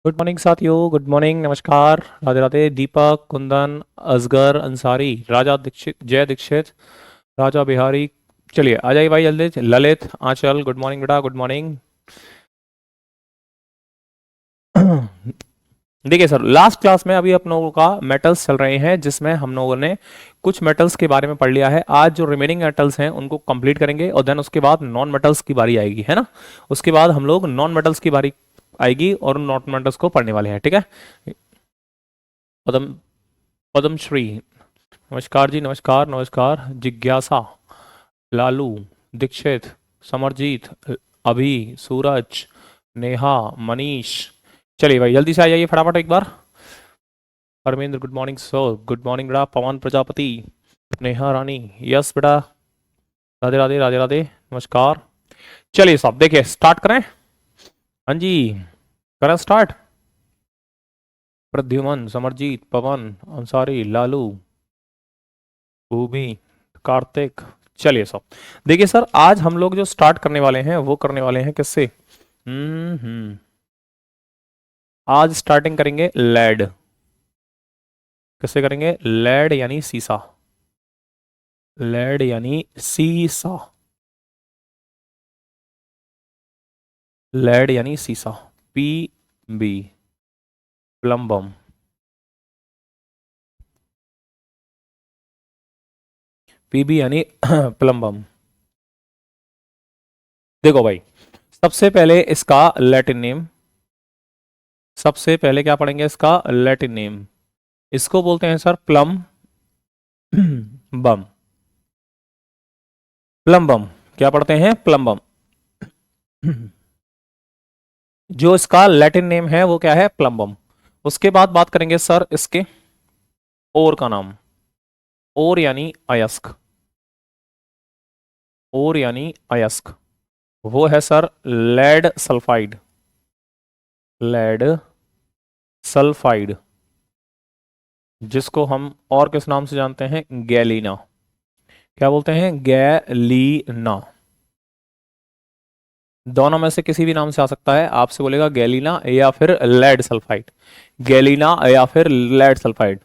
Good morning साथियों, good morning, नमस्कार, राधे राधे। दीपक, कुंदन, असगर अंसारी, राजा दीक्षित, जय दीक्षित, राजा बिहारी। चलिए आ जाइए भाई जल्दी। ललित, आंचल, गुड मॉर्निंग बेटा, गुड मॉर्निंग। देखिए सर, लास्ट क्लास में अभी अपन लोगों का मेटल्स चल रहे हैं, जिसमें हम लोगों ने कुछ मेटल्स के बारे में पढ़ लिया है। आज जो रिमेनिंग मेटल्स हैं उनको कंप्लीट करेंगे और देन उसके बाद नॉन मेटल्स की बारी आएगी, है ना। उसके बाद हम लोग नॉन मेटल्स की बारी आएगी और नॉन मेटल्स को पढ़ने वाले हैं, ठीक है। पदम पद्म श्री, नमस्कार जी, नमस्कार नमस्कार। जिज्ञासा, लालू, दीक्षित, समरजीत, अभी, सूरज, नेहा, मनीष। चलिए भाई जल्दी से आ जाइए फटाफट एक बार। Parmendra, good morning sir, good morning बेटा। पवन प्रजापति, नेहा रानी, यस बेटा, राधे राधे, राधे राधे, नमस्कार। चलिए साहब, देखिए स्टार्ट करें। हाँ जी, करें स्टार्ट। प्रद्युमन, समरजीत, पवन, अंसारी, लालू, भूमि, कार्तिक। चलिए साहब, देखिए सर, आज हम लोग जो स्टार्ट करने वाले हैं वो करने वाले हैं किससे। आज स्टार्टिंग करेंगे लेड। किससे करेंगे? लेड यानी सीसा। लेड यानी सीसा। लेड यानी सीसा। P B, plumbum. पीबी यानी प्लम्बम। देखो भाई, सबसे पहले इसका लैटिन नेम, सबसे पहले क्या पढ़ेंगे इसका लैटिन नेम। इसको बोलते हैं सर प्लम बम। प्लम्बम, क्या पढ़ते हैं? प्लम्बम। जो इसका लैटिन नेम है वो क्या है? प्लम्बम। उसके बाद बात करेंगे सर इसके और का नाम। और यानी अयस्क। और यानी अयस्क, वो है sir lead sulphide. Lead sulphide, जिसको हम और किस नाम से जानते हैं? गैलीना। क्या बोलते हैं? गैलीना। दोनों में से किसी भी नाम से आ सकता है। आपसे बोलेगा गैलीना या फिर लेड सल्फाइड। गैलीना या फिर लेड सल्फाइड।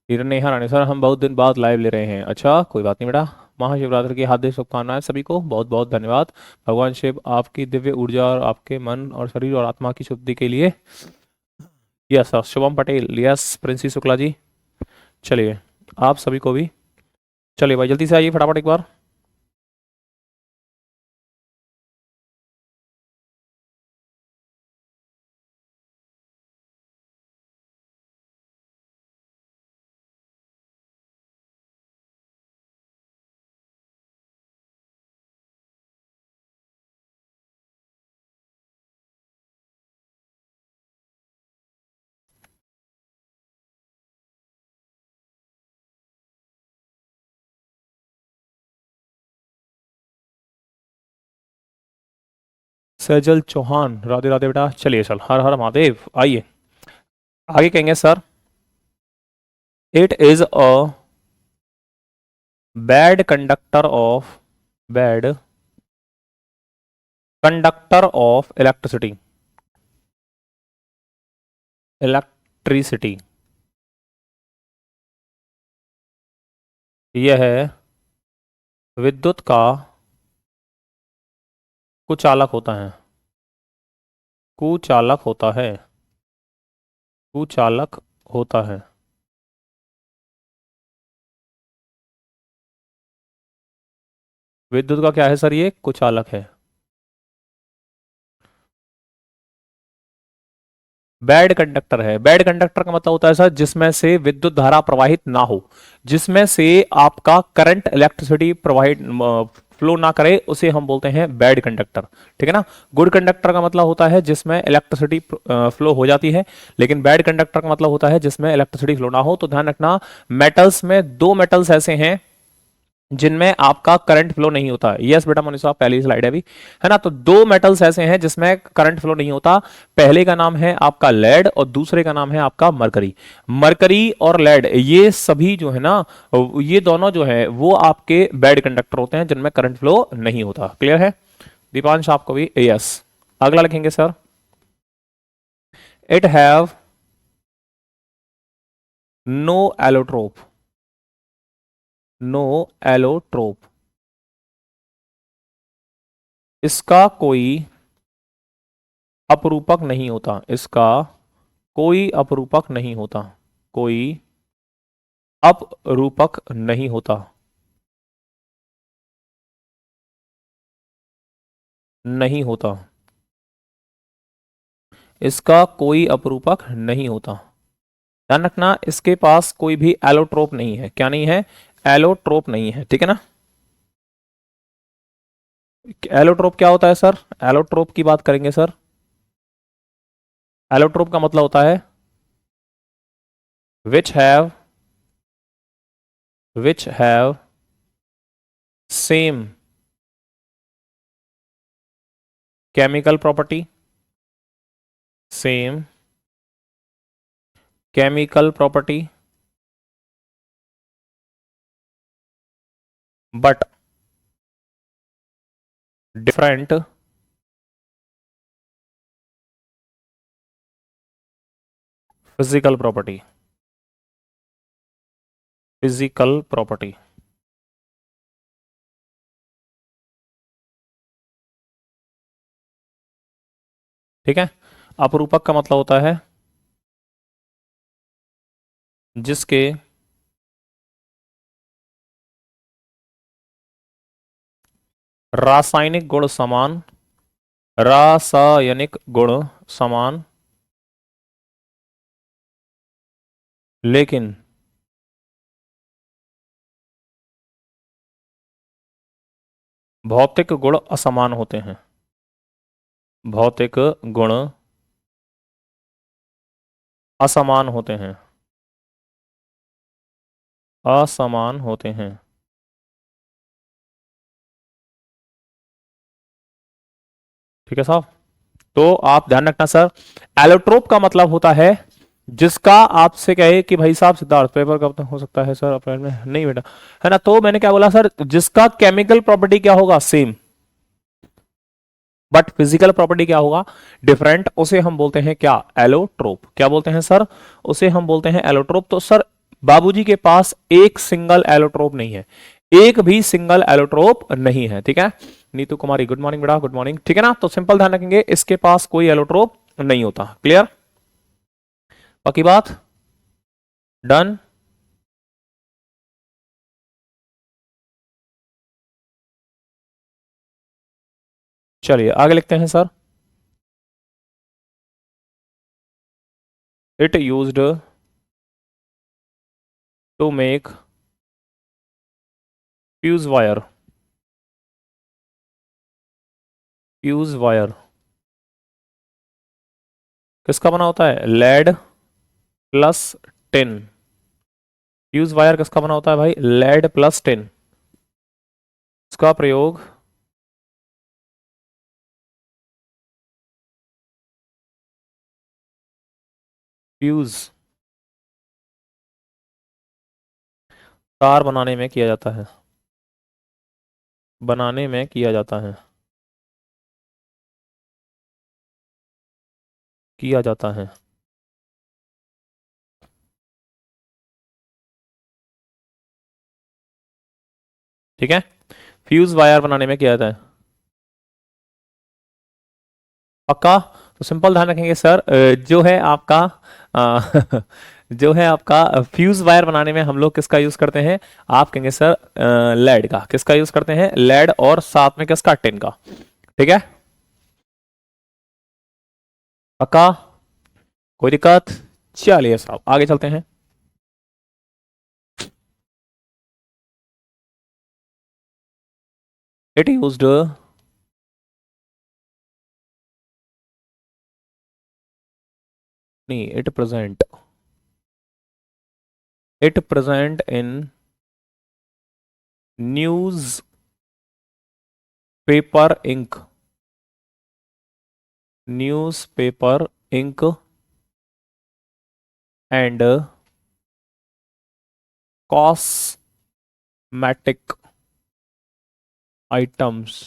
नेहा रानी सर, हम बहुत दिन बाद लाइव ले रहे हैं। अच्छा, कोई बात नहीं बेटा। महाशिवरात्रि की हार्दिक शुभकामनाएं सभी को, बहुत बहुत धन्यवाद। भगवान शिव आपकी दिव्य ऊर्जा और आपके मन और शरीर और आत्मा की शुद्धि के लिए। Yes sir, Shubham Patel, yes Princy Shukla ji. चलिए आप सभी को भी, चलिए भाई जल्दी से आइए फटाफट एक बार। सैजल चौहान, राधे राधे बेटा। चलिए चल, हर हर महादेव। आइए आगे कहेंगे sir, it is a bad conductor of, bad conductor of electricity. Electricity, यह विद्युत का कुचालक होता है। कुचालक होता है। कुचालक होता है। विद्युत का क्या है सर? ये कुचालक है। बैड कंडक्टर है। बैड कंडक्टर का मतलब होता है सर जिसमें से विद्युत धारा प्रवाहित ना हो, जिसमें से आपका करंट इलेक्ट्रिसिटी प्रवाहित फ्लो ना करे, उसे हम बोलते हैं बैड कंडक्टर। ठीक है ना। गुड कंडक्टर का मतलब होता है जिसमें इलेक्ट्रिसिटी फ्लो हो जाती है, लेकिन बैड कंडक्टर का मतलब होता है जिसमें इलेक्ट्रिसिटी फ्लो ना हो। तो ध्यान रखना, मेटल्स में दो मेटल्स ऐसे हैं जिनमें आपका करंट फ्लो नहीं होता। यस बेटा मनीषा, पहली स्लाइड है अभी, है ना। तो दो मेटल्स ऐसे हैं जिसमें करंट फ्लो नहीं होता। पहले का नाम है आपका लेड और दूसरे का नाम है आपका मरकरी। मरकरी और लेड, ये सभी जो है ना, ये दोनों जो है वो आपके बैड कंडक्टर होते हैं जिनमें करंट फ्लो नहीं होता। क्लियर है? दीपांश आपको भी यस। अगला लिखेंगे sir, it have no allotrope, no allotrope, इसका कोई अपरूपक नहीं होता, इसका कोई अपरूपक नहीं होता, कोई अपरूपक नहीं होता, नहीं होता, इसका कोई अपरूपक नहीं होता। ध्यान रखना इसके पास कोई भी एलोट्रोप नहीं है, क्या नहीं है, एलोट्रोप नहीं है, ठीक है ना। एलोट्रोप क्या होता है सर, एलोट्रोप की बात करेंगे सर। एलोट्रोप का मतलब होता है which have, which have same chemical property, same chemical property but different physical property, physical property, ठीक है। अपरूपक का मतलब होता है जिसके रासायनिक गुण समान, रासायनिक गुण समान, लेकिन भौतिक गुण असमान होते हैं, भौतिक गुण असमान होते हैं, असमान होते हैं, ठीक है साहब। तो आप ध्यान रखना सर, एलोट्रोप का मतलब होता है जिसका आपसे कहे कि भाई साहब सिद्धार्थ पेपर कब तक हो सकता है सर, अप्रैल में, नहीं बेटा, है ना। तो मैंने क्या बोला सर, जिसका केमिकल प्रॉपर्टी क्या होगा, सेम, बट फिजिकल प्रॉपर्टी क्या होगा, डिफरेंट, उसे हम बोलते हैं क्या, एलोट्रोप। क्या बोलते हैं सर, उसे हम बोलते हैं एलोट्रोप। तो सर बाबूजी के पास एक सिंगल एलोट्रोप नहीं है, एक भी सिंगल एलोट्रोप नहीं है, ठीक है। नीतू कुमारी गुड मॉर्निंग बेटा, गुड मॉर्निंग, ठीक है ना। तो सिंपल ध्यान रखेंगे इसके पास कोई एलोट्रोप नहीं होता, क्लियर, बाकी बात डन। चलिए आगे लिखते हैं sir, it used to make fuse wire, fuse wire किसका बना होता है, lead plus tin, fuse wire किसका बना होता है भाई, लेड प्लस टिन, इसका प्रयोग फ्यूज तार बनाने में किया जाता है, बनाने में किया जाता है, किया जाता है, ठीक है। फ्यूज वायर बनाने में किया जाता है, पक्का। तो सिंपल ध्यान रखेंगे सर, जो है आपका जो है आपका फ्यूज वायर बनाने में हम लोग किसका यूज करते हैं, आप कहेंगे सर लेड का, किसका यूज करते हैं, लेड, और साथ में किसका, टिन का, ठीक है, पक्का, कोई दिक्कत। चलिए साहब आगे चलते हैं। इट यूज्ड, नहीं, it present in newspaper ink, newspaper ink and cosmetic items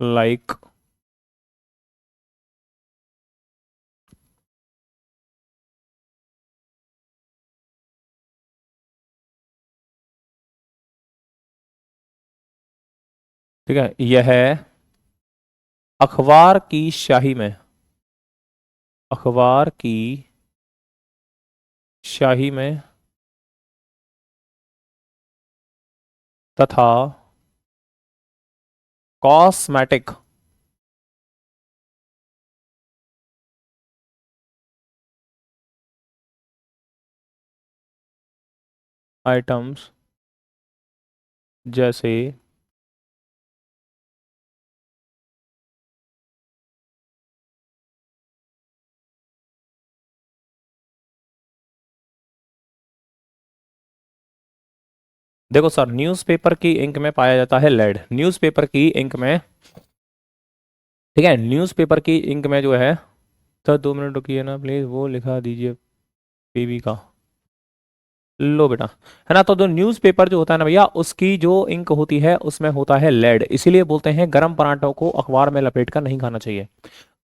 like ठीक है, यह है अखबार की स्याही में, अखबार की स्याही में तथा कॉस्मेटिक आइटम्स जैसे देखो सर, न्यूज़पेपर की इंक में पाया जाता है लेड, न्यूज़पेपर की इंक में, ठीक है, न्यूज़पेपर की इंक में जो है, तो 2 मिनट रुकिए ना प्लीज, वो लिखा दीजिए पीवी का, लो बेटा, है ना। तो जो न्यूज़पेपर जो होता है ना भैया, उसकी जो इंक होती है उसमें होता है लेड, इसीलिए बोलते हैं गरम पराठों को अखबार में लपेट कर नहीं खाना चाहिए,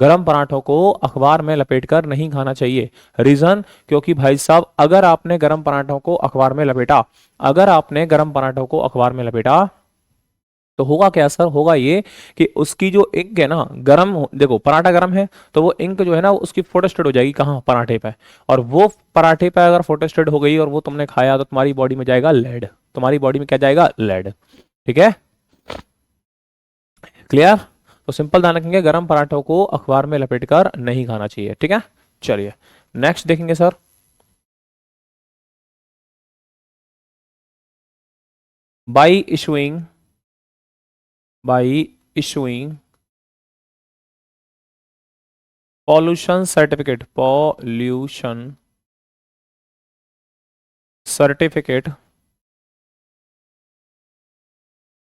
गरम पराठों को अखबार में लपेटकर नहीं खाना चाहिए। रीजन, क्योंकि भाई साहब अगर आपने गरम पराठों को अखबार में लपेटा, अगर आपने गरम पराठों को अखबार में लपेटा, तो होगा क्या सर, होगा ये कि उसकी जो इंक है ना, देखो पराठा गरम है, तो वो इंक जो है ना उसकी फोटोस्टेट हो जाएगी कहाँ, पराठे पे, और वो पराठे पे अगर फोटोस्टेट हो गई और वो तुमने खाया, तो तुम्हारी बॉडी में जाएगा लेड, तुम्हारी बॉडी में क्या जाएगा, लेड। ठीक है, क्लियर। तो सिंपल ध्यान रखेंगे, गरम पराठों को अखबार में लपेटकर नहीं खाना चाहिए। ठीक है, चलिए नेक्स्ट देखेंगे sir. By issuing, by issuing pollution certificate, pollution certificate,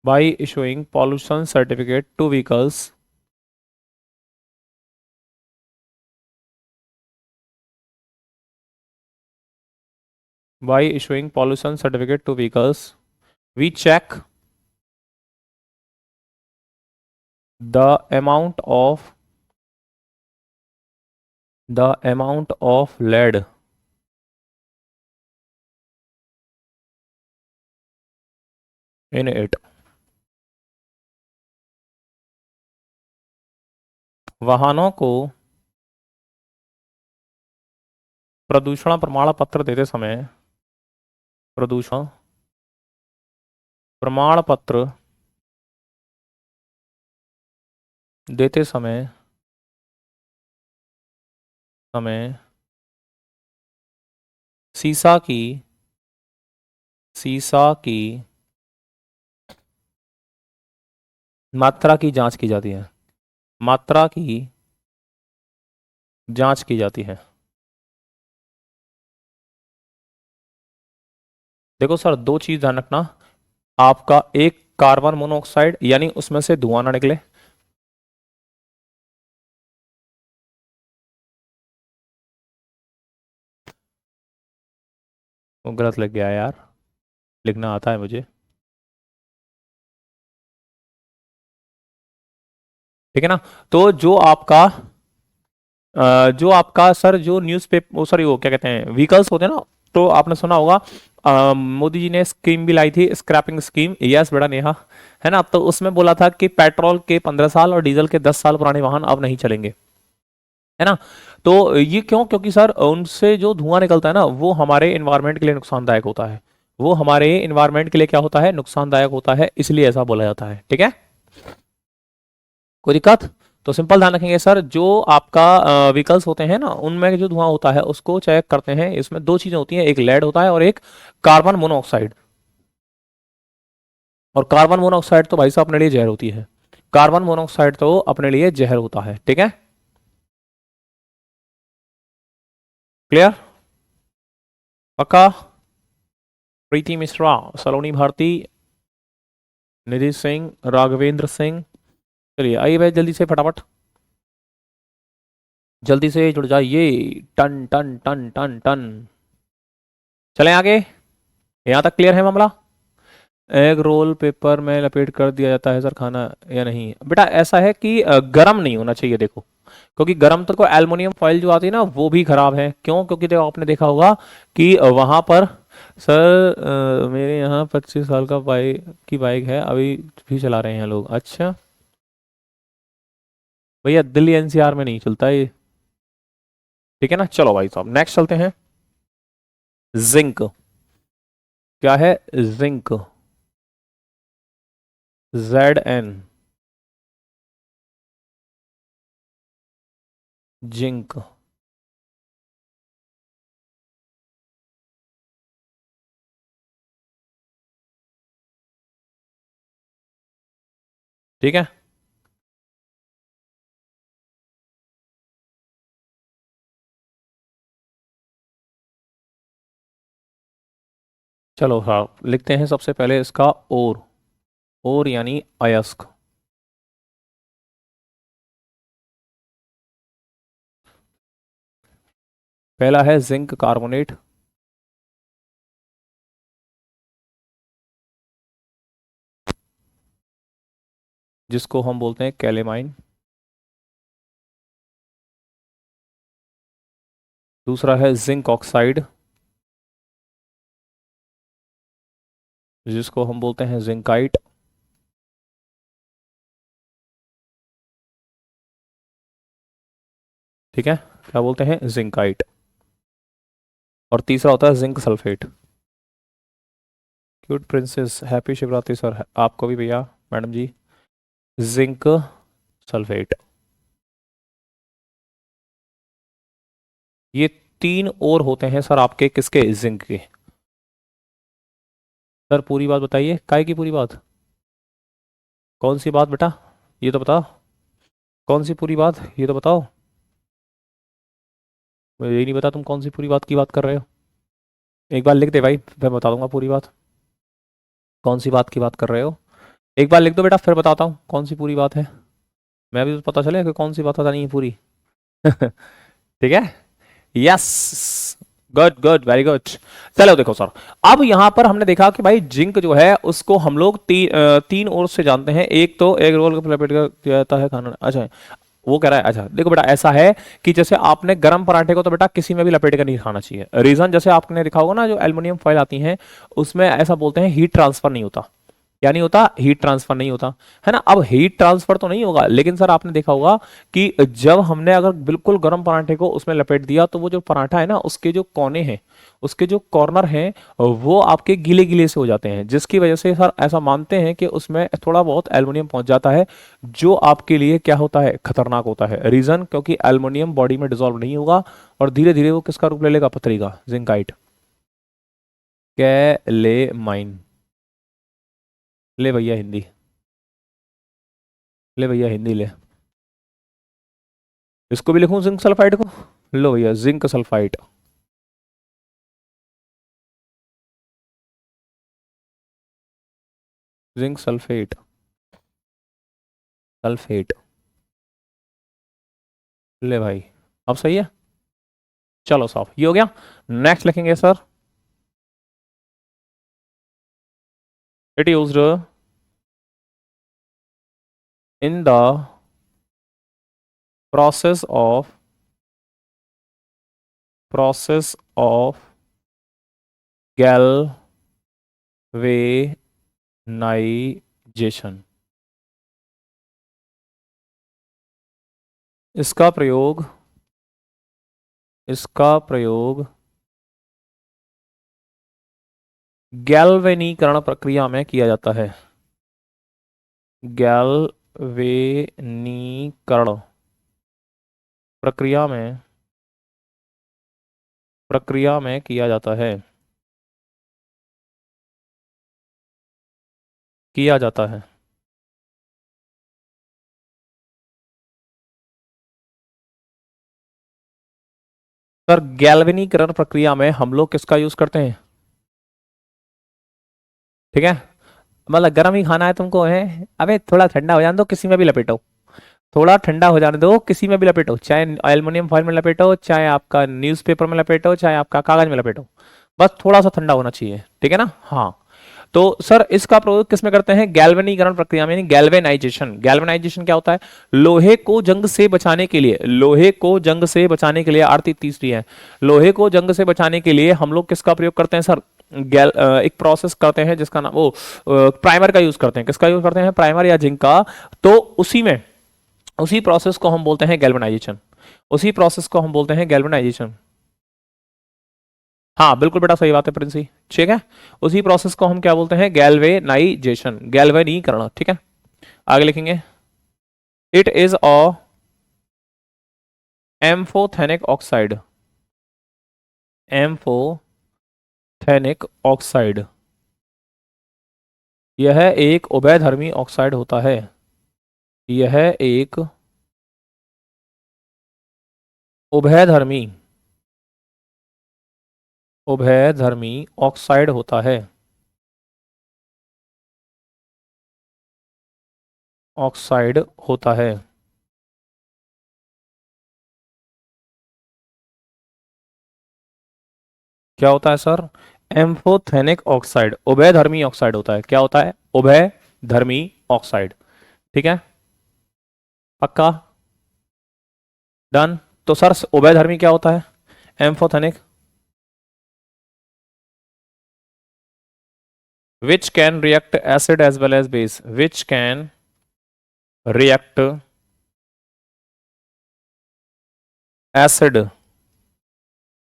by issuing pollution certificate two vehicles, by issuing pollution certificate to vehicles, we check the amount of lead in it। वाहनों को प्रदूषण प्रमाण पत्र देते समय, प्रदूषण प्रमाण पत्र देते समय हमें सीसा की, सीसा की मात्रा की जांच की जाती है, मात्रा की जांच की जाती है। देखो सर, दो चीज ध्यान रखना आपका, एक कार्बन मोनोऑक्साइड यानी उसमें से धुआं ना निकले, वो गलत लग गया यार, लिखना आता है मुझे, ठीक है ना। तो जो आपका सर जो न्यूज़पेपर, वो सॉरी वो क्या कहते हैं, व्हीकल्स होते हैं ना, तो आपने सुना होगा मोदी जी ने स्कीम भी लाई थी, स्क्रैपिंग स्कीम, यस बेटा नेहा, है ना। तो उसमें बोला था कि पेट्रोल के 15 साल और डीजल के 10 साल पुराने वाहन अब नहीं चलेंगे, है ना। तो ये क्यों, क्योंकि सर उनसे जो धुआं निकलता है ना, वो हमारे इन्वायरमेंट के लिए नुकसानदायक होता है, वो हमारे इन्वायरमेंट के लिए क्या होता है, नुकसानदायक होता है, इसलिए ऐसा बोला जाता है। ठीक है, कोई दिक्कत। तो सिंपल ध्यान रखेंगे सर, जो आपका व्हीकल्स होते हैं ना, उनमें जो धुआं होता है उसको चेक करते हैं, इसमें दो चीजें होती हैं, एक लेड होता है और एक कार्बन मोनोऑक्साइड। और कार्बन मोनोऑक्साइड तो भाई साहब अपने लिए जहर होती है, कार्बन मोनोऑक्साइड तो अपने लिए जहर होता है। ठीक है, क्लियर, पक्का। प्रीति मिश्रा, सलोनी भारती, निधि सिंह, राघवेंद्र सिंह, चलिए आइए भाई जल्दी से फटाफट, जल्दी से जुड़ जाइए, टन टन टन टन टन। चलें आगे, यहां तक क्लियर है मामला। एग रोल पेपर में लपेट कर दिया जाता है सर, खाना या नहीं बेटा, ऐसा है कि गर्म नहीं होना चाहिए, देखो, क्योंकि गर्म तो को एल्युमिनियम फॉइल जो आती है ना वो भी खराब है, क्यों, क्योंकि देखो आपने देखा होगा कि वहां पर सर मेरे यहाँ 25 साल का बाइक है, अभी भी चला रहे हैं लोग। अच्छा भैया, दिल्ली एनसीआर में नहीं चलता ये। ठीक है ना, चलो भाई साहब नेक्स्ट चलते हैं। जिंक। क्या है? जिंक। ZN। जिंक। ठीक है, चलो साहब लिखते हैं सबसे पहले इसका और यानी अयस्क। पहला है जिंक कार्बोनेट, जिसको हम बोलते हैं कैलेमाइन। दूसरा है जिंक ऑक्साइड, जिसको हम बोलते हैं जिंकाइट। ठीक है, क्या बोलते हैं? जिंकाइट। और तीसरा होता है zinc sulphate. Cute princess, happy Shivratri sir, आपको भी भैया, मैडम जी। Zinc sulphate. ये तीन और होते हैं सर आपके, किसके? जिंक के। सर पूरी बात बताइए, काय की पूरी बात? कौन सी बात बेटा, ये तो बताओ। कौन सी पूरी बात, ये तो बताओ। मुझे यही नहीं पता तुम कौन सी पूरी बात की बात कर रहे हो। एक बार लिख दे भाई, मैं बता दूंगा पूरी बात। कौन सी बात की बात कर रहे हो? एक बार लिख दो बेटा, फिर बताता हूँ कौन सी पूरी बात है। मैं भी तो पता चले कि कौन सी बात पता नहीं है पूरी। ठीक है, yes, good good, very good. चलो देखो सर, अब यहां पर हमने देखा कि भाई जिंक जो है उसको हम लोग तीन ओर से जानते हैं। एक तो एक रोल का लपेट कर दिया जाता है खाना। अच्छा, वो कह रहा है। अच्छा देखो बेटा, ऐसा है कि जैसे आपने गरम पराठे को तो बेटा किसी में भी लपेट कर नहीं खाना चाहिए। रीजन, जैसे आपने देखा होगा ना, जो एल्युमिनियम फॉइल आती हैं उसमें ऐसा बोलते हैं हीट ट्रांसफर नहीं होता। क्या नहीं होता? हीट ट्रांसफर नहीं होता, है ना। अब हीट ट्रांसफर तो नहीं होगा, लेकिन सर आपने देखा होगा कि जब हमने अगर बिल्कुल गर्म पराठे को उसमें लपेट दिया तो वो जो पराठा है ना, उसके जो कोने हैं, उसके जो कॉर्नर हैं, वो आपके गीले गीले से हो जाते हैं, जिसकी वजह से सर ऐसा मानते हैं कि उसमें थोड़ा बहुत एल्युमिनियम पहुंच जाता है, जो आपके लिए क्या होता है? खतरनाक होता है। रीजन, क्योंकि एल्युमिनियम बॉडी में डिसॉल्व नहीं होगा और धीरे धीरे वो किसका रूप ले लेगा? पथरी का, जिंकाइट, कैलेमाइन। ले भैया हिंदी, ले भैया हिंदी ले। इसको भी लिखूं जिंक सल्फाइड को? लो भैया zinc sulphide. Zinc sulphate, sulphate. ले भाई, अब सही है। चलो साहब, ये हो गया। नेक्स्ट लिखेंगे sir, it used in the process of galvanisation. इसका प्रयोग, इसका प्रयोग गैल्वेनीकरण प्रक्रिया में किया जाता है। गैल्वेनीकरण प्रक्रिया में किया जाता है, किया जाता है। सर गैल्वेनीकरण प्रक्रिया में हम लोग किसका यूज करते हैं? ठीक है, मतलब गर्म ही खाना है तुमको, है? अबे थोड़ा ठंडा हो जाने दो, किसी में भी लपेटो। थोड़ा ठंडा हो जाने दो, किसी में भी लपेटो, चाहे एल्युमिनियम फॉइल में लपेटो, चाहे आपका न्यूज़पेपर में लपेटो, चाहे आपका कागज में लपेटो, बस थोड़ा सा ठंडा होना चाहिए। ठीक है ना? हाँ। तो सर इसका प्रयोग किस में करते हैं? गैल्वेनीकरण प्रक्रिया में, यानी गैल्वेनाइजेशन। गैल्वेनाइजेशन क्या होता है? लोहे को जंग से बचाने के लिए, लोहे को जंग से बचाने के लिए, आरती तीसरी है, लोहे को जंग से बचाने के लिए हम लोग किसका प्रयोग करते हैं सर? एक प्रोसेस करते हैं जिसका नाम वो प्राइमर का यूज करते हैं। किसका यूज करते हैं? प्राइमर या जिंक का। तो उसी प्रोसेस को हम बोलते हैं गैल्वेनाइजेशन। उसी प्रोसेस को हम बोलते हैं गैल्वेनाइजेशन। हाँ बिल्कुल बेटा, सही बात है प्रिंसी, ठीक है। उसी प्रोसेस को हम क्या बोलते हैं? गैल्वेनाइजेशन, गैल्वेनीकरण, ठीक है। आगे लिखेंगे, it is a amphoteric oxide. Amphoteric oxide, यह एक उभयधर्मी ऑक्साइड होता है। यह एक उभयधर्मी उभयधर्मी ऑक्साइड होता है। ऑक्साइड होता है। क्या होता है सर? एम्फोथेनिक ऑक्साइड उभयधर्मी ऑक्साइड होता है। क्या होता है? उभयधर्मी ऑक्साइड, ठीक है। पक्का? डन। तो सर उभयधर्मी क्या होता है? एम्फोथेनिक which can react acid as well as base, which can react acid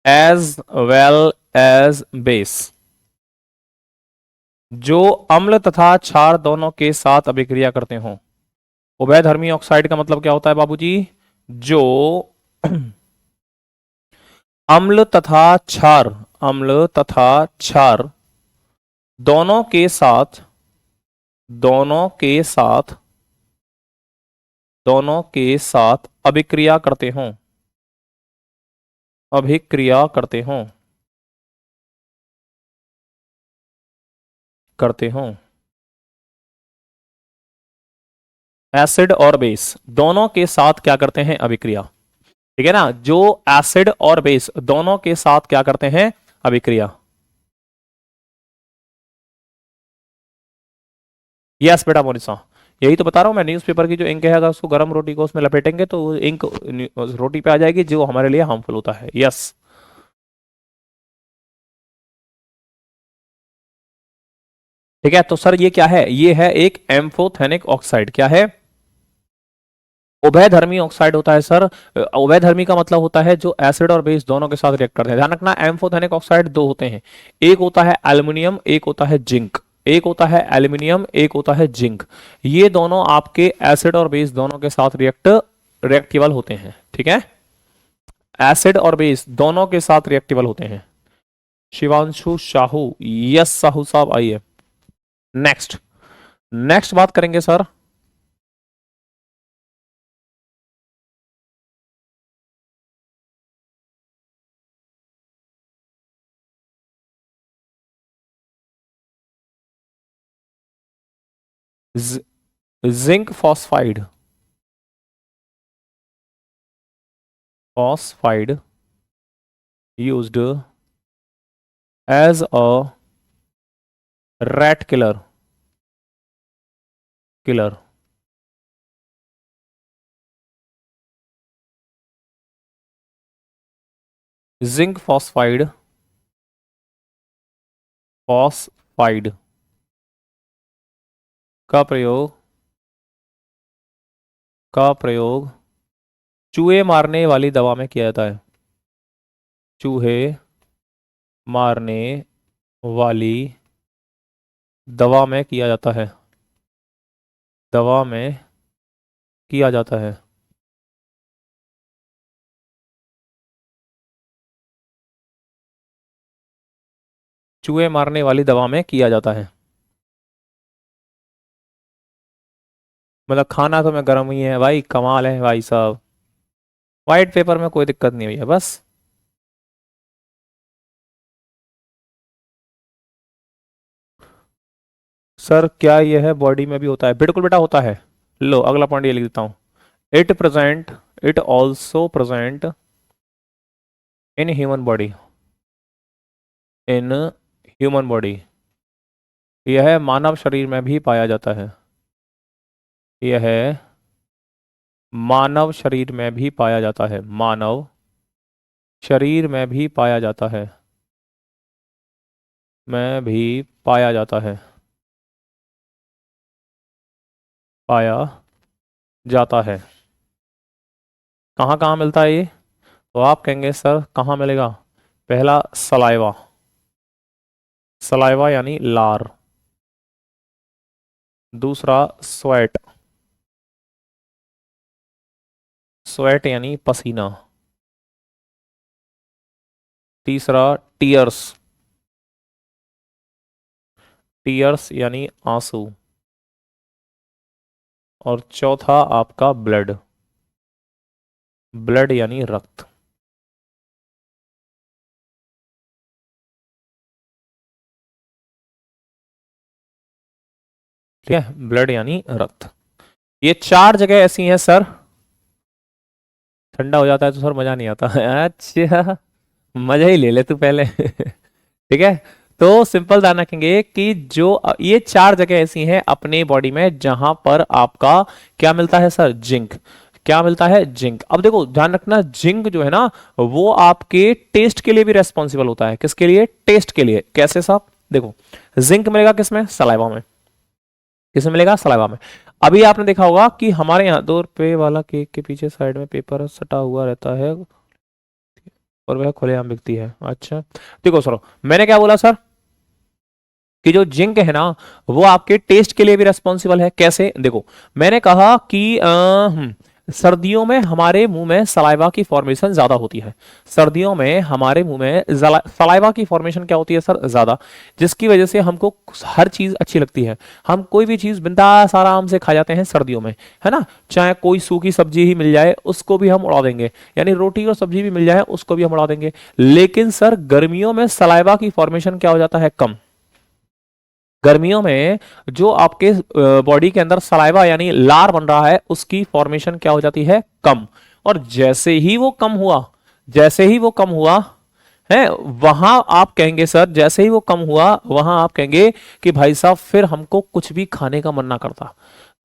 as well as base, जो अम्ल तथा क्षार दोनों के साथ अभिक्रिया करते हों। उभयधर्मी ऑक्साइड का मतलब क्या होता है बाबूजी? जो अम्ल तथा क्षार दोनों के साथ दोनों के साथ दोनों के साथ अभिक्रिया करते हों। अभिक्रिया करते हों। एसिड और बेस दोनों के साथ क्या करते हैं? अभिक्रिया, ठीक है ना। जो एसिड और बेस दोनों के साथ क्या करते हैं? अभिक्रिया। यस बेटा मोनिसा, यही तो बता रहा हूं मैं। न्यूज़पेपर की जो इंक है, अगर उसको गर्म रोटी को उसमें लपेटेंगे तो इंक रोटी पे आ जाएगी, जो हमारे लिए हार्मफुल होता है। यस, ठीक है। तो सर ये क्या है? ये है एक एम्फोथेनिक ऑक्साइड। क्या है? उभयधर्मी ऑक्साइड होता है सर। उभयधर्मी का मतलब होता है जो एसिड और बेस दोनों के साथ रिएक्ट करते हैं। ध्यान रखना, एम्फोथेनिक ऑक्साइड दो होते हैं, एक होता है एल्युमिनियम, एक होता है जिंक। एक होता है एल्युमिनियम, एक होता है जिंक। ये दोनों आपके एसिड और बेस दोनों के साथ रिएक्टिबल होते हैं, ठीक है। एसिड और बेस दोनों के साथ रिएक्टिबल होते हैं। शिवांशु साहू, यस साहू साहब, आइए नेक्स्ट। नेक्स्ट बात करेंगे sir, zinc phosphide. Phosphide used as a rat killer zinc phosphide का प्रयोग चूहे मारने वाली दवा में किया जाता है। चूहे मारने वाली दवा में किया जाता है। दवा में किया जाता है। चूहे मारने वाली दवा में किया जाता है। मतलब खाना तो मैं गर्म ही है भाई, कमाल है भाई साहब। व्हाइट पेपर में कोई दिक्कत नहीं हुई है बस। सर क्या यह बॉडी में भी होता है? बिल्कुल बेटा होता है। लो अगला पॉइंट ये लिख देता हूं, it also present in human body. In human body, यह मानव शरीर में भी पाया जाता है। यह मानव शरीर में भी पाया जाता है। मानव शरीर में भी पाया जाता है। में भी पाया जाता है, पाया जाता है। कहाँ कहाँ मिलता है ये? तो आप कहेंगे सर कहाँ मिलेगा? पहला सलाइवा, सलाइवा यानी लार। दूसरा स्वेट, स्वेट यानी पसीना। तीसरा टीयर्स, टीयर्स यानी आंसू। और चौथा आपका ब्लड, ब्लड यानी रक्त। ठीक है, ब्लड यानी रक्त। ये चार जगह ऐसी हैं सर। ठंडा हो जाता है तो सर मजा नहीं आता। अच्छा, मजा ही ले ले तू पहले। ठीक है। तो सिंपल ध्यान रखेंगे कि जो ये चार जगह ऐसी हैं अपने बॉडी में जहां पर आपका क्या मिलता है सर? जिंक। क्या मिलता है? जिंक। अब देखो ध्यान रखना, जिंक जो है ना वो आपके टेस्ट के लिए भी रेस्पॉन्सिबल होता है। किसके लिए? टेस्ट के लिए। कैसे साहब? देखो, जिंक मिलेगा किसमें? सलाइवा में। किसमें मिलेगा? सलाइवा में। अभी आपने देखा होगा कि हमारे यहाँ 2 रुपए वाला केक के पीछे साइड में पेपर सटा हुआ रहता है और वह खुलेआम बिकती है। अच्छा, देखो सर, मैंने क्या बोला सर कि जो जिंक है ना वो आपके टेस्ट के लिए भी रेस्पॉन्सिबल है। कैसे? देखो, मैंने कहा कि सर्दियों में हमारे मुंह में सलाइवा की फॉर्मेशन ज्यादा होती है। सर्दियों में हमारे मुंह में सलाइवा की फॉर्मेशन क्या होती है सर? ज्यादा। जिसकी वजह से हमको हर चीज अच्छी लगती है। हम कोई भी चीज बिंदास आराम से खा जाते हैं सर्दियों में, है ना। चाहे कोई सूखी सब्जी ही मिल जाए उसको भी हम उड़ा देंगे, यानी रोटी और सब्जी भी मिल जाए उसको भी हम उड़ा देंगे। लेकिन सर गर्मियों में सलाइवा की फॉर्मेशन क्या हो जाता है? कम। गर्मियों में जो आपके बॉडी के अंदर सलाइवा यानी लार बन रहा है उसकी फॉर्मेशन क्या हो जाती है? कम। और जैसे ही वो कम हुआ, जैसे ही वो कम हुआ है, वहां आप कहेंगे सर, जैसे ही वो कम हुआ वहां आप कहेंगे कि भाई साहब फिर हमको कुछ भी खाने का मन ना करता।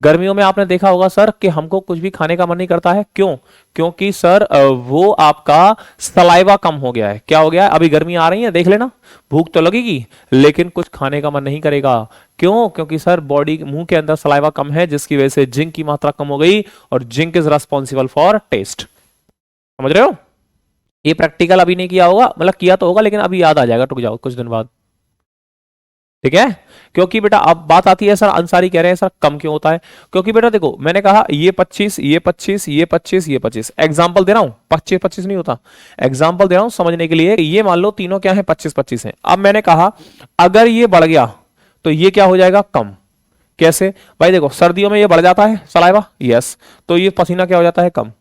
गर्मियों में आपने देखा होगा सर कि हमको कुछ भी खाने का मन नहीं करता है। क्यों? क्योंकि सर वो आपका सलाइवा कम हो गया है। क्या हो गया है? अभी गर्मी आ रही है, देख लेना, भूख तो लगेगी लेकिन कुछ खाने का मन नहीं करेगा। क्यों? क्योंकि सर बॉडी मुंह के अंदर सलाइवा कम है जिसकी वजह से जिंक की मात्रा कम हो गई और zinc is responsible for taste. समझ रहे हो? ये प्रैक्टिकल अभी नहीं किया होगा, मतलब किया तो होगा लेकिन अभी याद आ जाएगा, टुक जाओ कुछ दिन बाद। ठीक है। क्योंकि बेटा अब बात आती है सर, अंसारी कह रहे हैं सर कम क्यों होता है? क्योंकि बेटा देखो, मैंने कहा ये 25, ये 25, ये 25, ये 25, एग्जाम्पल दे रहा हूं, 25 25 नहीं होता। एग्जाम्पल दे रहा हूं समझने के लिए। ये मान लो तीनों क्या है? 25 25 है। अब मैंने कहा अगर ये बढ़ गया तो ये क्या हो जाएगा? कम। कैसे भाई? देखो, सर्दियों में ये बढ़ जाता है सलाइवा, यस, तो ये पसीना क्या हो जाता है? कम।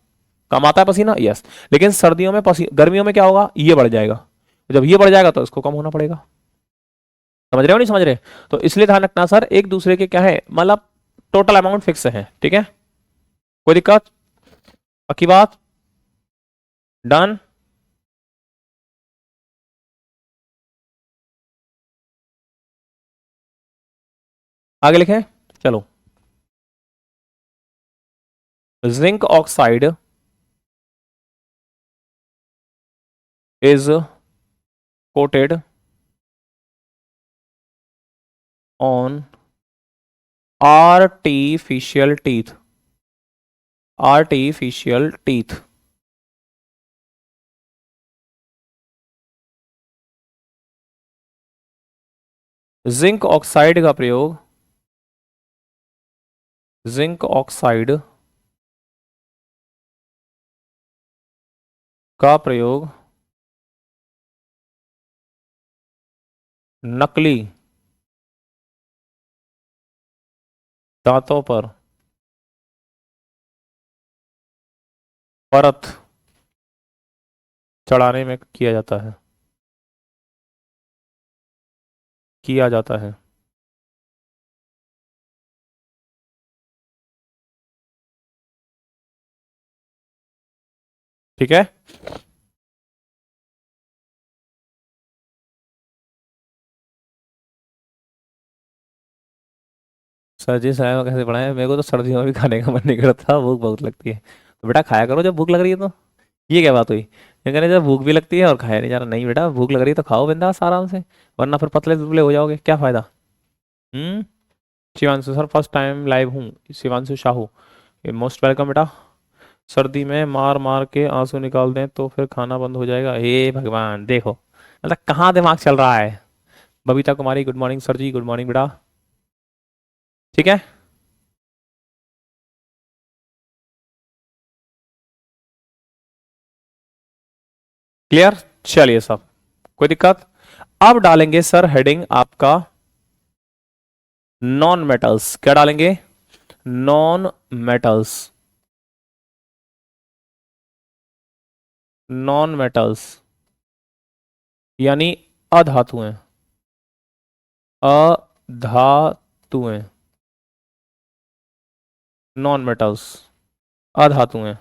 कम आता है पसीना, यस। लेकिन सर्दियों में गर्मियों में क्या होगा? ये बढ़ जाएगा। जब ये बढ़ जाएगा तो इसको कम होना पड़ेगा। समझ रहे हो नहीं समझ रहे? तो इसलिए ध्यान रखना सर, एक दूसरे के क्या है, मतलब टोटल अमाउंट फिक्स है। ठीक है, कोई दिक्कत? पक्की बात? डन। आगे लिखें, चलो। Zinc oxide is coated on artificial teeth, artificial teeth. Zinc oxide का प्रयोग, जिंक ऑक्साइड का प्रयोग नकली दांतों पर परत चढ़ाने में किया जाता है, किया जाता है। ठीक है। सर साहब कैसे पढ़ाए? मेरे को तो सर्दियों में भी खाने का मन नहीं करता, भूख बहुत लगती है। तो बेटा खाया करो जब भूख लग रही है तो। ये क्या बात हुई? ये कहने जब भूख भी लगती है और खाया नहीं जा रहा, नहीं बेटा भूख लग रही है तो खाओ बिंदास आराम से, वरना फिर पतले दुबले हो जाओगे, क्या फायदा। हम्म। Shivanshu sir first time live हूँ, शिवांशु शाहू, मोस्ट वेलकम बेटा। सर्दी में मार मार के आंसू निकाल दें तो फिर खाना बंद हो जाएगा, हे भगवान देखो मतलब कहाँ दिमाग चल रहा है। बबीता कुमारी गुड मॉर्निंग सर जी, गुड मॉर्निंग बेटा। ठीक है। क्लियर। चलिए सब, कोई दिक्कत। अब डालेंगे सर हेडिंग आपका नॉन मेटल्स, क्या डालेंगे, नॉन मेटल्स, नॉन मेटल्स यानी अधातुएं, अधातुएं, नॉन मेटल्स, अधातुएं।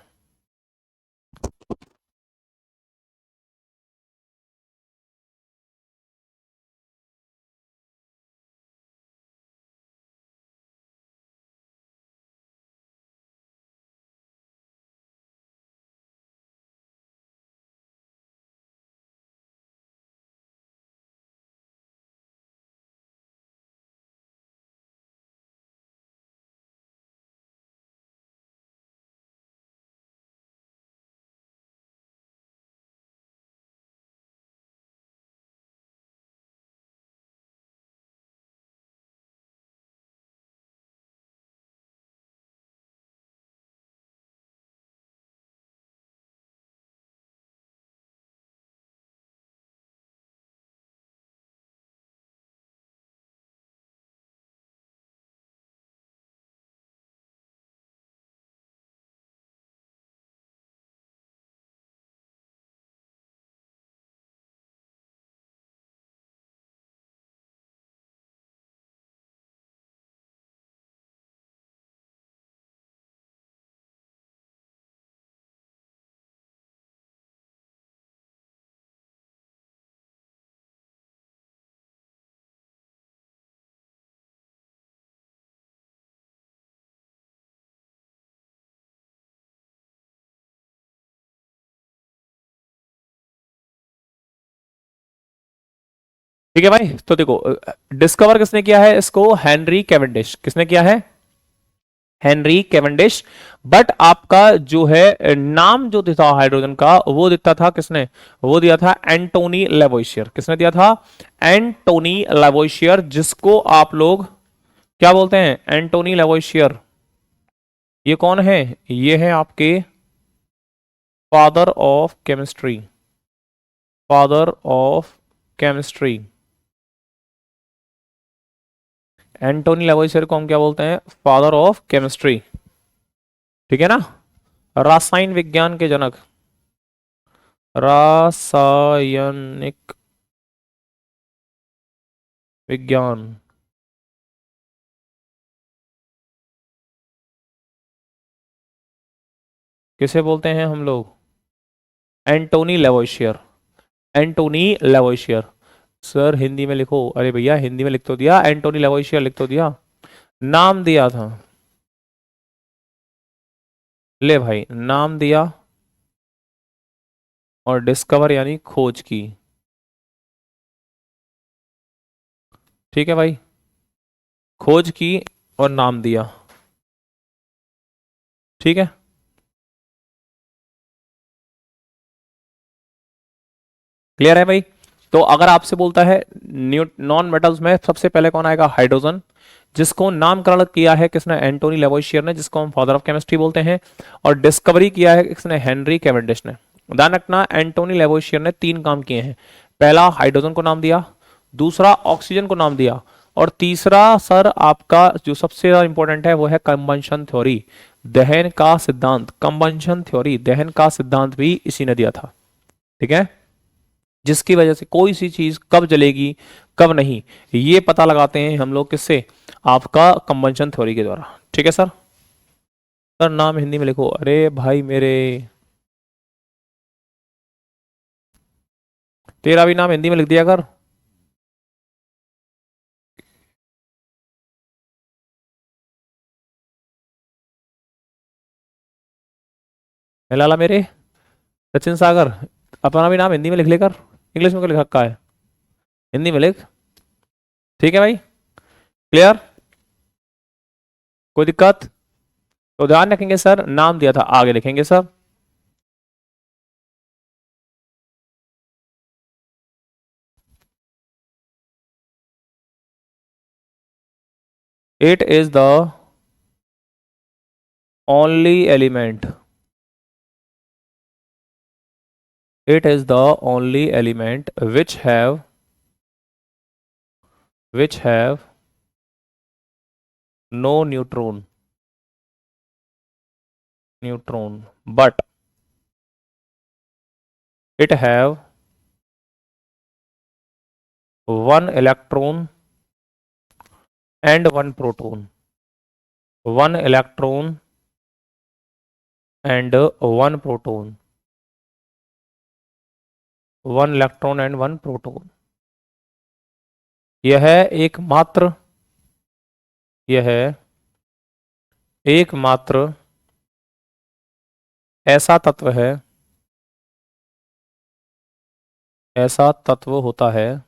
ठीक है भाई, तो देखो डिस्कवर किसने किया है इसको, हेनरी कैवेंडिश, किसने किया है, हेनरी कैवेंडिश। बट आपका जो है नाम जो था हाइड्रोजन का वो दिता था किसने, वो दिया था एंटोनी लेवोइशियर, किसने दिया था, एंटोनी लेवोइशियर, जिसको आप लोग क्या बोलते हैं, एंटोनी लेवोइशियर। ये कौन है, ये है आपके father of chemistry, father of chemistry. Antoine Lavoisier को हम क्या बोलते हैं, फादर ऑफ केमिस्ट्री। ठीक है ना, रासायन विज्ञान के जनक, रासायनिक विज्ञान, किसे बोलते हैं हम लोग, एंटोनी लेवोइशियर, एंटोनी लेवोइशियर। सर हिंदी में लिखो, अरे भैया हिंदी में लिख तो दिया, एंटोनी लेवोइशियर लिख तो दिया, नाम दिया था, ले भाई नाम दिया, और डिस्कवर यानी खोज की। ठीक है भाई, खोज की और नाम दिया। ठीक है, क्लियर है भाई। तो अगर आपसे बोलता है नॉन मेटल्स में सबसे पहले कौन आएगा, हाइड्रोजन, जिसको नामकरण किया है किसने, एंटोनी लेवोइशियर ने, जिसको हम फादर ऑफ केमिस्ट्री बोलते हैं, और डिस्कवरी किया है किसने, हेनरी कैवेंडिश ने। ध्यान रखना एंटोनी लेवोइशियर ने 3 काम किए हैं, पहला हाइड्रोजन को नाम दिया, दूसरा ऑक्सीजन को नाम दिया, और तीसरा सर आपका जो सबसे ज्यादा इंपॉर्टेंट है वो है कंबंशन थ्योरी, दहन का सिद्धांत, कंबंशन थ्योरी, दहन का सिद्धांत भी इसी ने दिया था। ठीक है, जिसकी वजह से कोई सी चीज कब जलेगी कब नहीं, ये पता लगाते हैं हम लोग किससे, आपका कंबंशन थ्योरी के द्वारा। ठीक है सर, सर नाम हिंदी में लिखो, अरे भाई मेरे, तेरा भी नाम हिंदी में लिख दिया कर। लाला मेरे, सचिन सागर, अपना भी नाम हिंदी में लिख लेकर, इंग्लिश में क्यों लिख रखा है, हिंदी में लिख। ठीक है भाई, क्लियर, कोई दिक्कत? तो ध्यान रखेंगे सर, नाम दिया था आगे लिखेंगे sir. It is the only element, it is the only element which have no neutron but it have one electron and one proton, one electron and one proton, one electron and one proton। यह एकमात्र ऐसा तत्व है, ऐसा तत्व होता है,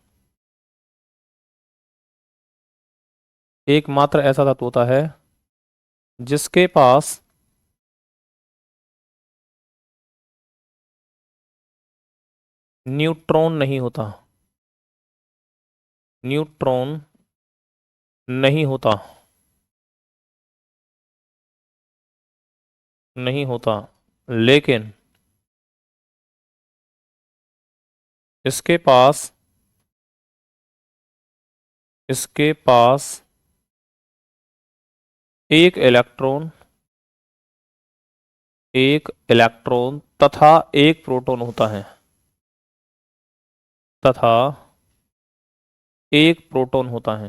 एकमात्र ऐसा तत्व होता है जिसके पास न्यूट्रॉन नहीं होता, न्यूट्रॉन नहीं होता, नहीं होता, लेकिन इसके पास एक इलेक्ट्रॉन तथा एक प्रोटॉन होता है, तथा एक प्रोटॉन होता है,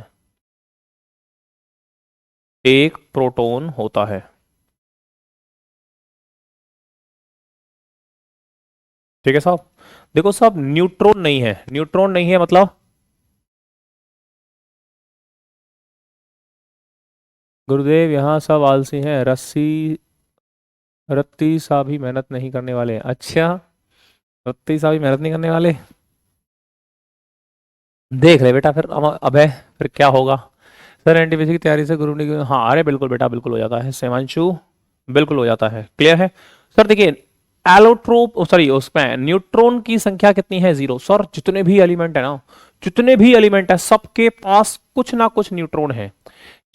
एक प्रोटॉन होता है। ठीक है साहब, देखो साहब न्यूट्रॉन नहीं है, न्यूट्रॉन नहीं है मतलब गुरुदेव यहाँ सब आलसी हैं, रत्ती सा भी मेहनत नहीं करने वाले। अच्छा, रत्ती सा भी मेहनत नहीं करने वाले, देख ले बेटा फिर। अब है फिर क्या होगा सर, एनटीपीसी की तैयारी से गुरु ने, हाँ अरे बिल्कुल बेटा बिल्कुल हो जाता है सेमांशु, बिल्कुल हो जाता है, क्लियर है सर। देखिए एलोट्रोप सॉरी उसमें न्यूट्रॉन की संख्या कितनी है, 0 सर। जितने भी एलिमेंट है ना, जितने भी एलिमेंट है सबके पास कुछ ना कुछ न्यूट्रॉन है,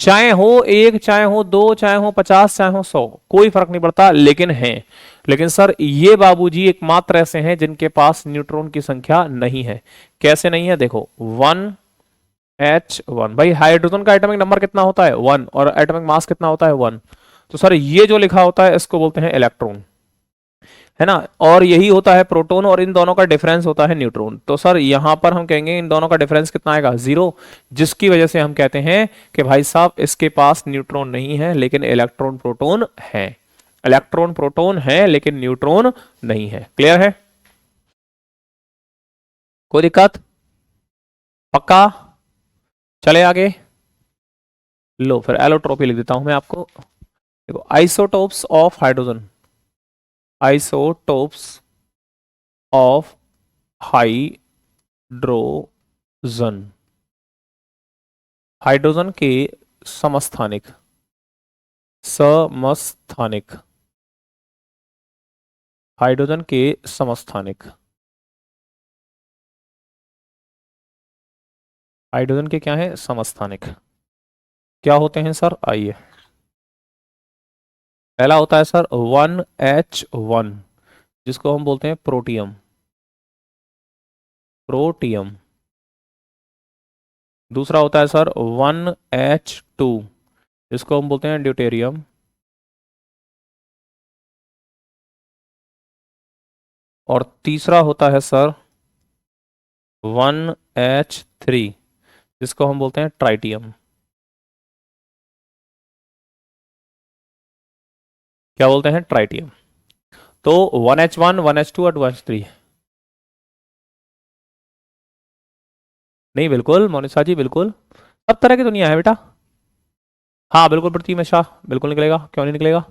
चाहे हो 1 चाहे हो 2 चाहे हो 50 चाहे हो 100, कोई फर्क नहीं पड़ता, लेकिन है। लेकिन सर ये बाबूजी एकमात्र ऐसे हैं जिनके पास न्यूट्रॉन की संख्या नहीं है। कैसे नहीं है, देखो 1H1 भाई, हाइड्रोजन का एटॉमिक नंबर कितना होता है 1 और एटॉमिक मास कितना होता है 1। तो सर ये जो लिखा होता है इसको बोलते हैं इलेक्ट्रॉन, है ना, और यही होता है प्रोटॉन, और इन दोनों का डिफरेंस होता है न्यूट्रॉन। तो सर यहां पर हम कहेंगे इन दोनों का डिफरेंस कितना आएगा 0, जिसकी वजह से हम कहते हैं कि भाई साहब इसके पास न्यूट्रॉन नहीं है लेकिन इलेक्ट्रॉन प्रोटॉन है, इलेक्ट्रॉन प्रोटॉन है लेकिन न्यूट्रॉन नहीं है। क्लियर है, कोई दिक्कत? पक्का, चले आगे। लो फिर एलोट्रोपी लिख देता हूं मैं आपको। देखो isotopes of hydrogen, isotopes of hydrogen, hydrogen के समस्थानिक, समस्थानिक, हाइड्रोजन के समस्थानिक, हाइड्रोजन के क्या है समस्थानिक, क्या होते हैं सर, आइए। पहला होता है सर 1H1 जिसको हम बोलते हैं प्रोटियम, प्रोटियम। दूसरा होता है सर 1H2 जिसको हम बोलते हैं ड्यूटेरियम, और तीसरा होता है सर 1H3 जिसको हम बोलते हैं ट्राइटियम। क्या बोलते हैं, ट्राइटियम। तो 1H1 1H2 और 2H3, नहीं बिल्कुल मोनिशा जी बिल्कुल, सब तरह की दुनिया है बेटा। हाँ बिल्कुल प्रतिम शाह बिल्कुल निकलेगा, क्यों नहीं निकलेगा।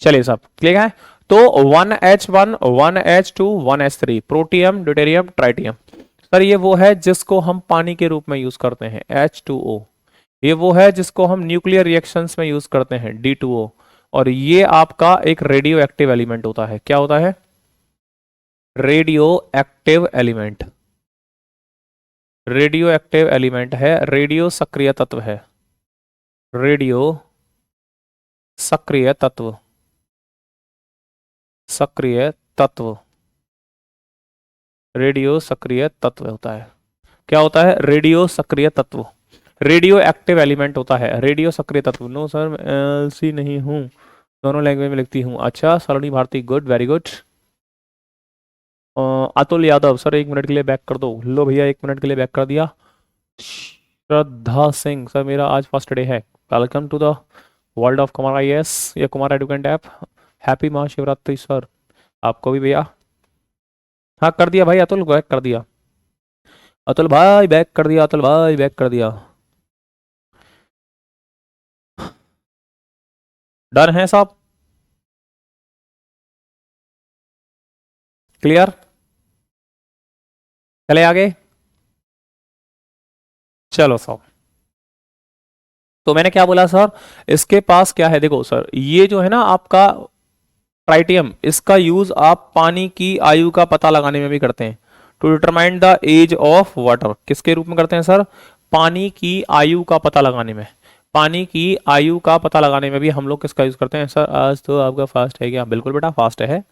चलिए साहब क्लियर है। तो 1H1 1H2 1H3 protium deuterium tritium. Sir ये वो है जिसको हम पानी के रूप में यूज करते हैं H2O। ये वो है जिसको हम न्यूक्लियर रिएक्शंस में यूज करते हैं D2O। और ये आपका एक रेडियो एक्टिव एलिमेंट होता है। क्या होता है? Radio active element. Radio active element है, रेडियो सक्रिय तत्व है। रेडियो सक्रिय तत्व। सक्रिय तत्व। रेडियो सक्रिय तत्व होता है। क्या होता है? रेडियो सक्रिय तत्व। रेडियो एक्टिव एलिमेंट होता है रेडियो सक्रिय तत्व। नो सर मैं एलसी नहीं हूँ, दोनों लैंग्वेज में लिखती हूँ। अच्छा Saloni Bharti, good, very good. Atul Yadav, sir 1 minute के लिए बैक कर दो। लो भैया 1 मिनट के लिए बैक कर दिया। श्रद्धा सिंह, सर मेरा आज फर्स्ट डे है। Welcome to the world of Kumar IAS या Kumar Educent app. Happy Mahashivratri sir आपको भी भैया। हाँ कर दिया भाई अतुल, बैक कर दिया। अतुल भाई बैक कर दिया, अतुल भाई बैक कर दिया। डन है सब? क्लियर? चले आगे। चलो सब। तो मैंने क्या बोला सर, इसके पास क्या है? देखो सर ये जो है ना आपका ट्राइटियम, इसका यूज आप पानी की आयु का पता लगाने में भी करते हैं। To determine the age of water, किसके रूप में करते हैं सर? पानी की आयु का पता लगाने में। पानी की आयु का पता लगाने में भी हम लोग किसका यूज करते हैं? सर आज तो आपका फास्ट है क्या? बिल्कुल बेटा फास्ट है,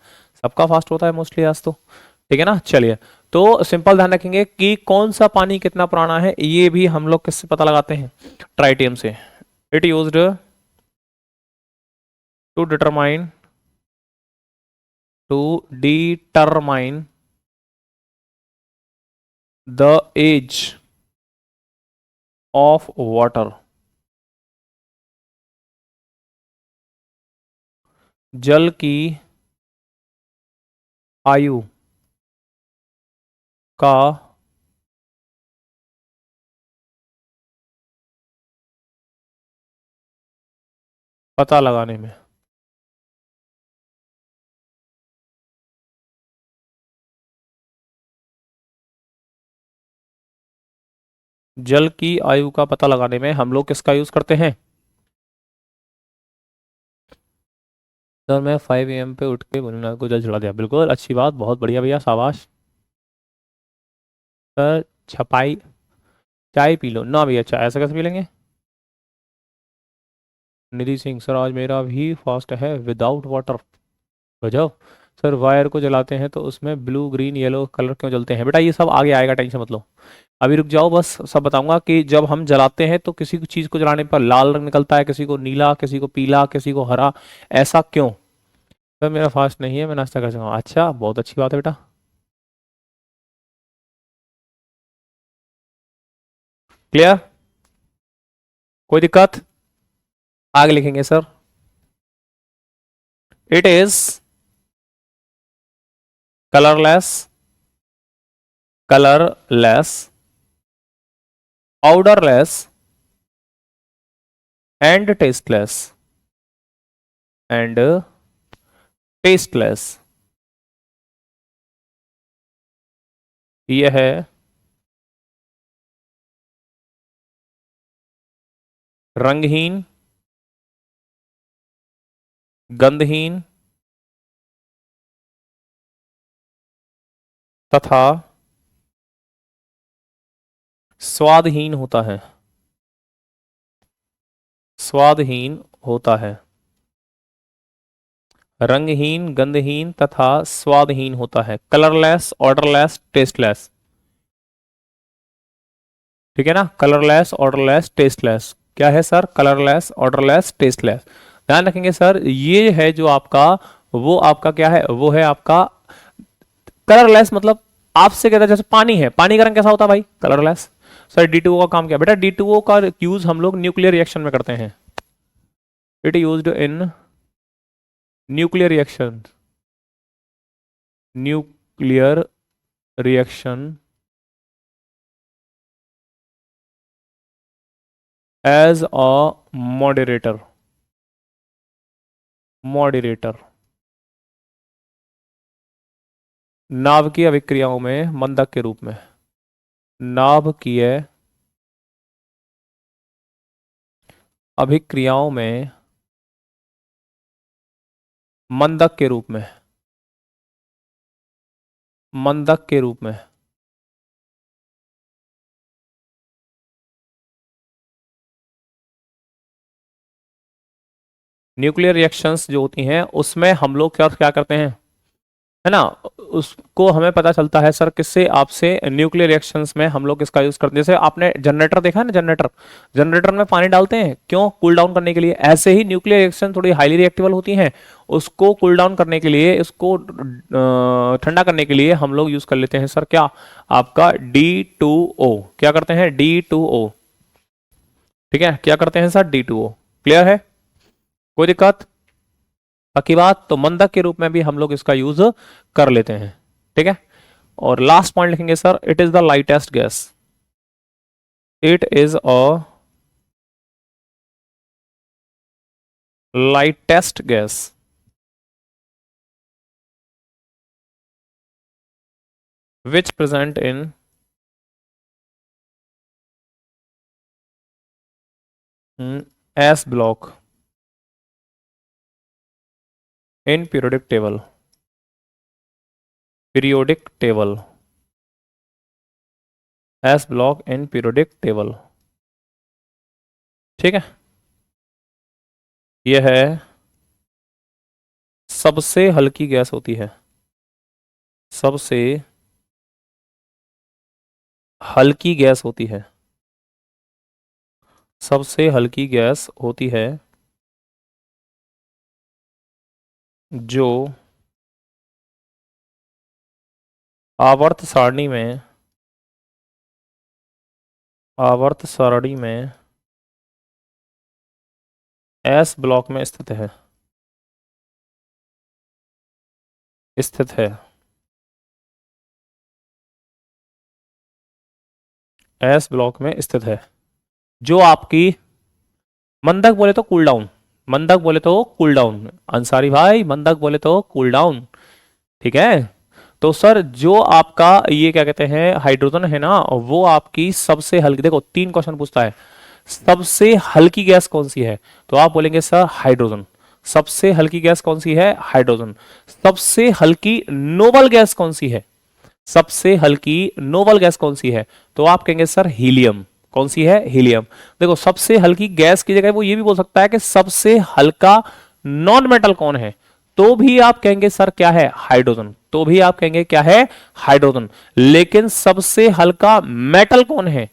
सबका फास्ट होता है मोस्टली आज तो। ठीक है ना? चलिए, तो सिंपल ध्यान रखेंगे कि कौन सा पानी कितना पुराना है ये भी हम लोग किससे पता लगाते हैं? ट्राइटियम से। It used to determine, to determine the age of water, जल की आयु का पता लगाने में। जल की आयु का पता लगाने में हम लोग किसका यूज करते हैं? सर मैं 5 AM पे उठ के बोलना को जल चढ़ा दिया। बिल्कुल अच्छी बात, बहुत बढ़िया भैया, शाबाश। सर छपाई, चाय पी लो ना भैया, चाय ऐसा कैसे पी लेंगे? निधि सिंह, सर आज मेरा भी फास्ट है विदाउट वाटर। गजब। सर वायर को जलाते हैं तो उसमें ब्लू ग्रीन येलो कलर क्यों जलते हैं? बेटा ये सब आगे आएगा, टेंशन मत लो। अभी रुक जाओ, बस सब बताऊंगा कि जब हम जलाते हैं तो किसी चीज को जलाने पर लाल रंग निकलता है, किसी को नीला, किसी को पीला, किसी को हरा। ऐसा क्यों? सर मेरा फास्ट नहीं है, मैं नाश्ता कर सकता हूँ। अच्छा बहुत अच्छी बात है बेटा। क्लियर? कोई दिक्कत? आगे लिखेंगे sir. It is colourless, colourless, powderless and tasteless, and tasteless. यह है रंगहीन, गंधहीन तथा स्वादहीन होता है। स्वादहीन होता है। रंगहीन, गंधहीन तथा स्वादहीन होता है। Colourless, odourless, tasteless. ठीक है ना? Colourless, odourless, tasteless. क्या है सर? Colourless, odourless, tasteless. ध्यान रखेंगे सर, ये है जो आपका, वो आपका क्या है? वो है आपका कलरलेस। मतलब आपसे कहता है जैसे पानी है, पानी का रंग कैसा होता है भाई? कलरलेस। सर D2O का काम क्या बेटा? D2O का यूज हम लोग न्यूक्लियर रिएक्शन में करते हैं। It used in nuclear reaction, nuclear reaction as a moderator, moderator. नाभिकीय अभिक्रियाओं में मंदक के रूप में, नाभिकीय अभिक्रियाओं में मंदक के रूप में, मंदक के रूप में। न्यूक्लियर रिएक्शंस जो होती हैं उसमें हम लोग क्या क्या करते हैं, है ना, उसको हमें पता चलता है सर किससे, आपसे। न्यूक्लियर रिएक्शंस में हम लोग इसका यूज करते हैं, जैसे आपने जनरेटर देखा है ना, जनरेटर, जनरेटर में पानी डालते हैं क्यों, कूल डाउन करने के लिए। ऐसे ही न्यूक्लियर रिएक्शन थोड़ी हाईली रिएक्टेबल होती हैं, उसको कूल डाउन करने के लिए, इसको ठंडा करने के लिए हम लोग यूज कर लेते हैं सर क्या, आपका D2O। क्या करते हैं, D2O। ठीक है, क्या करते हैं सर, D2O। क्लियर है, कोई दिक्कत, बाकी बात। तो मंदक के रूप में भी हम लोग इसका यूज कर लेते हैं। ठीक है, और लास्ट पॉइंट लिखेंगे sir, it is the lightest gas, it is a lightest gas which present in S block in periodic table, periodic table, S block in periodic table. ठीक है, यह है सबसे हल्की गैस होती है, सबसे हल्की गैस होती है, सबसे हल्की गैस होती है जो आवर्त सारणी में, आवर्त सारणी में एस ब्लॉक में स्थित है, स्थित है, एस ब्लॉक में स्थित है। जो आपकी मंदक बोले तो कूल डाउन, मंदक बोले तो कूल डाउन, अंसारी भाई मंदक बोले तो कूल डाउन। ठीक है, तो सर जो आपका ये क्या कहते हैं हाइड्रोजन है ना, वो आपकी सबसे हल्की, देखो 3 क्वेश्चन पूछता है, सबसे हल्की गैस कौन सी है, तो आप बोलेंगे सर हाइड्रोजन। सबसे हल्की गैस कौन सी है, हाइड्रोजन। सबसे हल्की नोबल गैस कौन सी है, सबसे हल्की नोबल गैस कौन सी है, तो आप कहेंगे सर हीलियम। कौन सी है, हीलियम। देखो सबसे हल्की गैस की जगह वो ये भी बोल सकता है कि सबसे हल्का नॉन मेटल कौन है, तो भी आप कहेंगे सर क्या है, हाइड्रोजन। तो भी आप कहेंगे क्या है, हाइड्रोजन। लेकिन सबसे हल्का मेटल कौन है,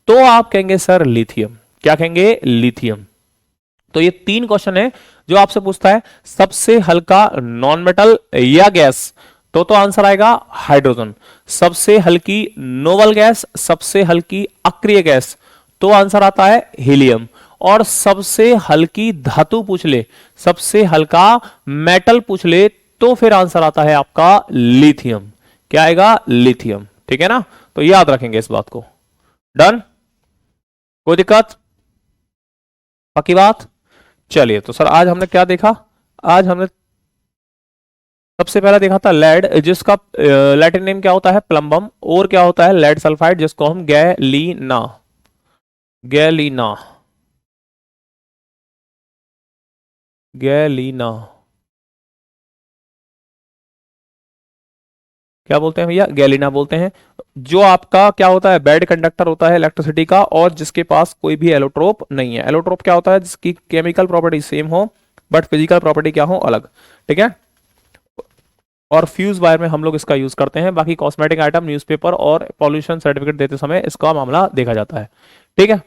तो आप कहेंगे सर लिथियम। क्या कहेंगे, लिथियम। तो ये 3 क्वेश्चन है जो आपसे पूछता है सबसे हल्का नॉन मेटल या गैस, तो आंसर आएगा हाइड्रोजन। सबसे हल्की नोबल गैस, सबसे हल्की अक्रिय गैस, तो आंसर आता है हीलियम। और सबसे हल्की धातु पूछ ले, सबसे हल्का मेटल पूछ ले, तो फिर आंसर आता है आपका लिथियम। क्या आएगा, लिथियम। ठीक है ना, तो याद रखेंगे इस बात को। डन, कोई दिक्कत, पक्की बात। चलिए, तो सर आज हमने क्या देखा, आज हमने सबसे पहला देखा था लेड, जिसका लैटिन नेम क्या होता है, प्लम्बम, और क्या होता है लेड सल्फाइड, जिसको हम गैलीना, गैलीना, गैलीना क्या बोलते हैं भैया, गैलीना बोलते हैं। जो आपका क्या होता है, बेड कंडक्टर होता है इलेक्ट्रिसिटी का, और जिसके पास कोई भी एलोट्रोप नहीं है। एलोट्रोप क्या होता है, जिसकी केमिकल प्रॉपर्टी सेम हो बट फिजिकल प्रॉपर्टी क्या हो, अलग। ठीक है, और फ्यूज वायर में हम लोग इसका यूज करते हैं। बाकी कॉस्मेटिक आइटम, न्यूज़पेपर और पॉल्यूशन सर्टिफिकेट देते समय इसका मामला देखा जाता है। ठीक है,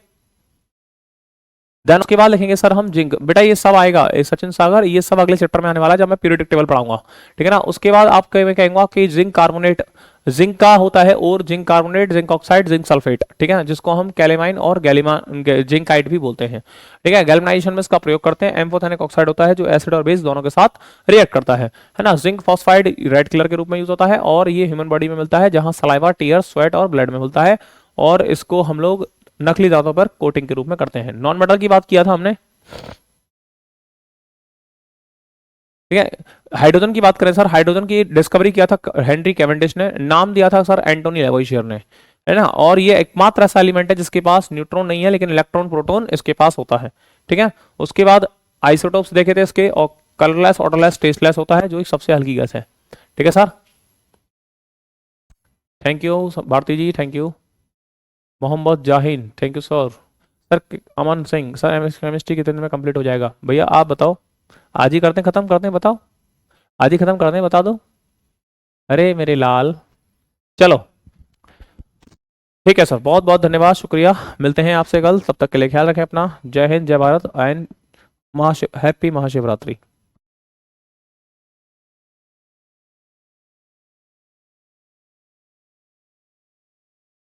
देन उसके बाद लिखेंगे सर हम जिंक। बेटा ये सब आएगा, सचिन सागर, ये सब अगले चैप्टर में आने वाला है जब मैं पीरियोडिक टेबल पढ़ाऊंगा। ठीक है ना, उसके बाद आप मैं कहेंगे कि जिंक कार्बोनेट, जिंक का होता है, और zinc carbonate, zinc oxide, zinc sulphate. ठीक है ना, जिसको हम कैलेमाइन और गैलिमा जिंकाइड भी बोलते हैं। ठीक है, गैल्वेनाइजेशन में इसका प्रयोग करते हैं। एम्फोथेनिक ऑक्साइड होता है जो एसिड और बेस दोनों के साथ रिएक्ट करता है ना। जिंक फॉस्फाइड रेड कलर के रूप में यूज होता है, और ये ह्यूमन बॉडी में मिलता है, जहां सलाइवा, टीयर, स्वेट और ब्लड में मिलता है, और इसको हम लोग नकली दांतों पर कोटिंग के रूप में करते हैं। नॉन मेटल की बात किया था हमने। ठीक ठीक है। हाइड्रोजन की बात करें सर, हाइड्रोजन की डिस्कवरी किया था हेनरी कैवेंडिश ने, नाम दिया था सर एंटोनी लेवोइशियर ने, है ना। और ये एकमात्र ऐसा एलिमेंट है जिसके पास न्यूट्रॉन नहीं है लेकिन इलेक्ट्रॉन प्रोटॉन इसके पास होता है। ठीक है। उसके बाद आइसोटोप्स देखे थे इसके, और कलरलेस, ऑडरलेस, टेस्टलेस होता है, जो सबसे हल्की गैस है। ठीक है sir. Thank you Bharti ji, thank you. Mohammad Jahin, thank you sir. Sir Aman Singh, sir chemistry कितने में कंप्लीट हो जाएगा? भैया आप बताओ, आज ही करते हैं, खत्म करते हैं, बताओ आज ही खत्म करते हैं, बता दो। अरे मेरे लाल, चलो ठीक है सर, बहुत बहुत धन्यवाद, शुक्रिया। मिलते हैं आपसे कल, तब तक के लिए ख्याल रखें अपना। जय हिंद, जय भारत एंड हैप्पी महाशिवरात्रि।